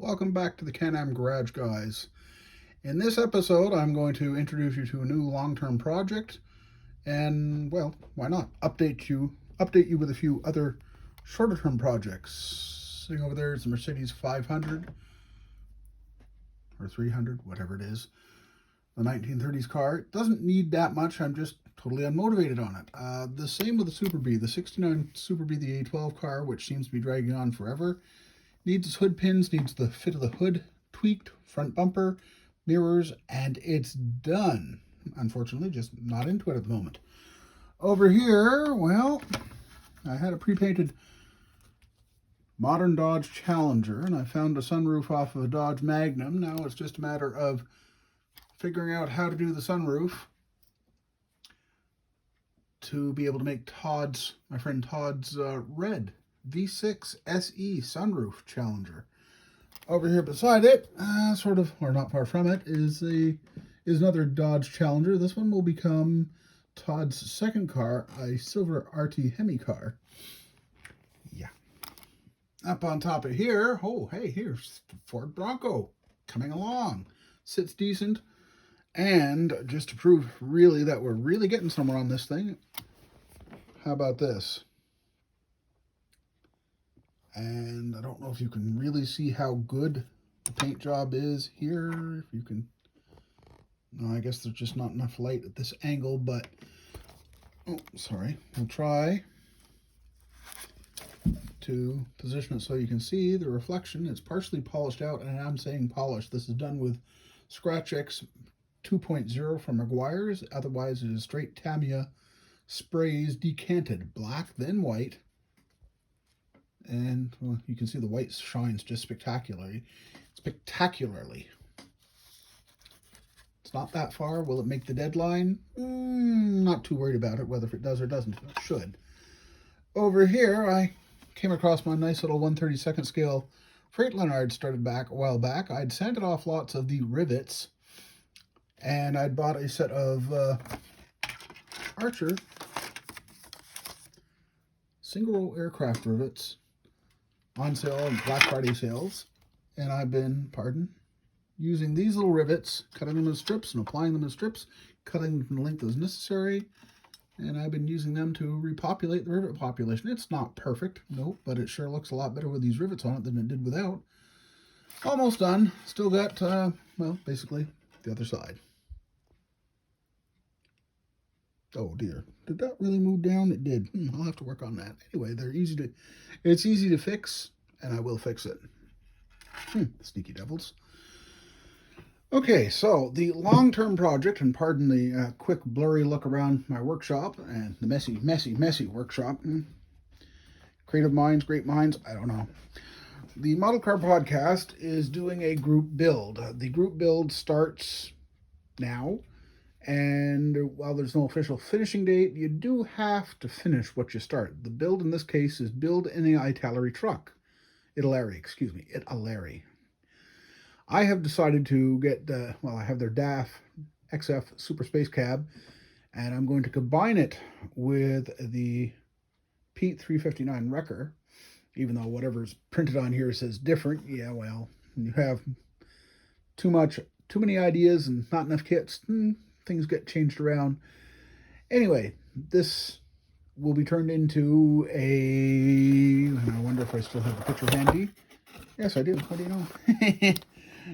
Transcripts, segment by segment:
Welcome back to the Can-Am Garage, guys. In this episode, I'm going to introduce you to a new long-term project, and well, why not update you with a few other shorter-term projects. Sitting over there is the Mercedes 500 or 300, whatever it is, the 1930s car. It doesn't need that much. I'm just totally unmotivated on it. The same with the Super B, the '69 Super B, the A12 car, which seems to be dragging on forever. Needs its hood pins, needs the fit of the hood tweaked, front bumper, mirrors, and it's done. Unfortunately, just not into it at the moment. Over here, well, I had a pre-painted modern Dodge Challenger, and I found a sunroof off of a Dodge Magnum. Now it's just a matter of figuring out how to do the sunroof to be able to make my friend Todd's red V6 SE sunroof Challenger. Over here beside it, or not far from it, is another Dodge Challenger. This one will become Todd's second car, a silver RT Hemi car. Yeah. Up on top of here, oh, hey, here's the Ford Bronco coming along. Sits decent. And just to prove really that we're really getting somewhere on this thing, how about this? And I don't know if you can really see how good the paint job is here. If you can, no, I guess there's just not enough light at this angle, but, oh, sorry. We'll try to position it so you can see the reflection. It's partially polished out, and I'm saying polished. This is done with Scratch X 2.0 from Meguiar's. Otherwise, it is straight Tamiya sprays, decanted black, then white. And well, you can see the white shines just spectacularly. It's not that far. Will it make the deadline? Not too worried about it, whether if it does or doesn't. It should. Over here, I came across my nice little 1/32 scale Freightliner I'd started back a while back. I'd sanded off lots of the rivets, and I'd bought a set of Archer single row aircraft rivets on sale in Black Friday sales, and I've been, using these little rivets, cutting them in strips and applying them in strips, cutting them the length as necessary, and I've been using them to repopulate the rivet population. It's not perfect, nope, but it sure looks a lot better with these rivets on it than it did without. Almost done. Still got, well, basically the other side. Oh dear, did that really move down? It did. I'll have to work on that. Anyway, it's easy to fix, and I will fix it. Sneaky devils. Okay, so the long-term project, and pardon the quick blurry look around my workshop, and the messy workshop. Creative minds, great minds, I don't know. The Model Car Podcast is doing a group build. The group build starts now. And while there's no official finishing date, you do have to finish what you start. The build in this case is build any Italeri truck. Italeri. I have decided to get, I have their DAF XF Super Space Cab, and I'm going to combine it with the Pete 359 Wrecker, even though whatever's printed on here says different. Yeah, well, you have too many ideas and not enough kits, things get changed around. Anyway, this will be turned into I wonder if I still have the picture handy. Yes, I do. What do you know?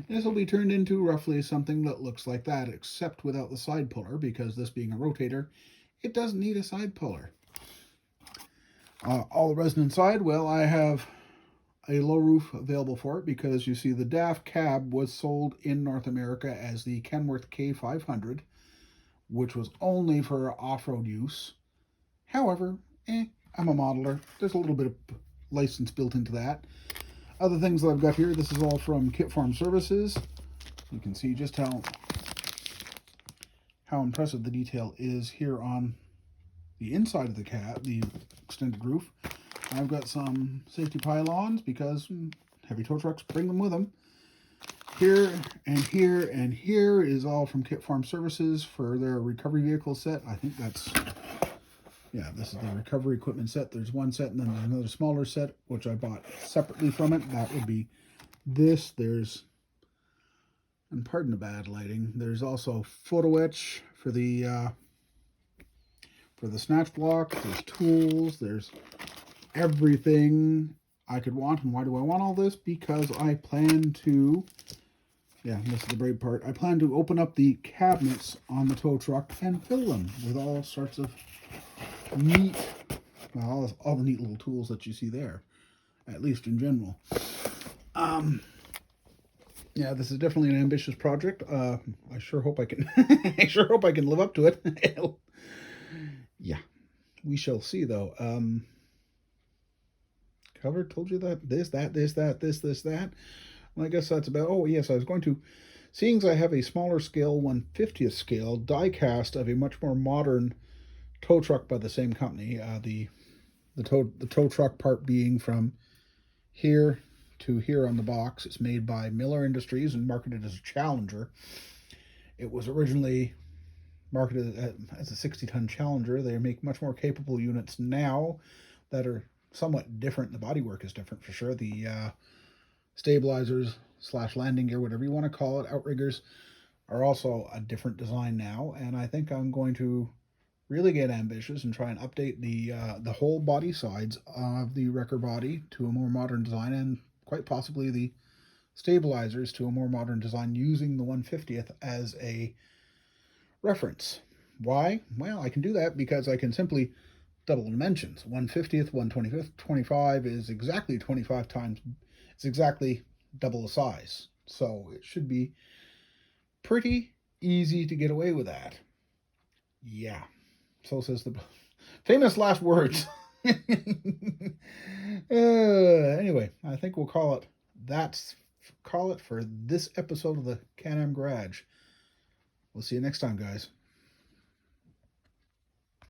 This will be turned into roughly something that looks like that, except without the side puller, because this being a rotator, it doesn't need a side puller. All the resin inside, well, I have a low roof available for it, because you see the DAF cab was sold in North America as the Kenworth K500, which was only for off-road use. However, I'm a modeler. There's a little bit of license built into that. Other things that I've got here, this is all from Kit Farm Services. You can see just how impressive the detail is here on the inside of the cab, the extended roof. I've got some safety pylons because heavy tow trucks bring them with them. Here and here and here is all from Kit Farm Services for their recovery vehicle set. I think that's, yeah, this is the recovery equipment set. There's one set, and then there's another smaller set, which I bought separately from it. That would be this. There's, and pardon the bad lighting, there's also photo etch for the snatch block. There's tools. There's everything I could want. And why do I want all this? Because I plan to, yeah, this is the brave part. I plan to open up the cabinets on the tow truck and fill them with all sorts of neat, well, all the neat little tools that you see there, at least in general. Yeah, this is definitely an ambitious project. I sure hope I can. I sure hope I can live up to it. Yeah, we shall see, though. Cover told you that this, that, this, that, this, that. Well, I guess that's about. Oh, yes, I was going to. Seeing as I have a smaller scale, 1/50th scale die cast of a much more modern tow truck by the same company. The tow truck part being from here to here on the box. It's made by Miller Industries and marketed as a Challenger. It was originally marketed as a 60-ton Challenger. They make much more capable units now that are somewhat different. The bodywork is different for sure. The stabilizers / landing gear, whatever you want to call it, outriggers, are also a different design now. And I think I'm going to really get ambitious and try and update the whole body sides of the wrecker body to a more modern design, and quite possibly the stabilizers to a more modern design, using the 1/50th as a reference. Why? Well, I can do that because I can simply double dimensions. 1/50th, 1/25th, 25 is exactly 25 times. It's exactly double the size. So it should be pretty easy to get away with that. Yeah. So says the famous last words. Anyway, I think we'll call it for this episode of the Can-Am Garage. We'll see you next time, guys.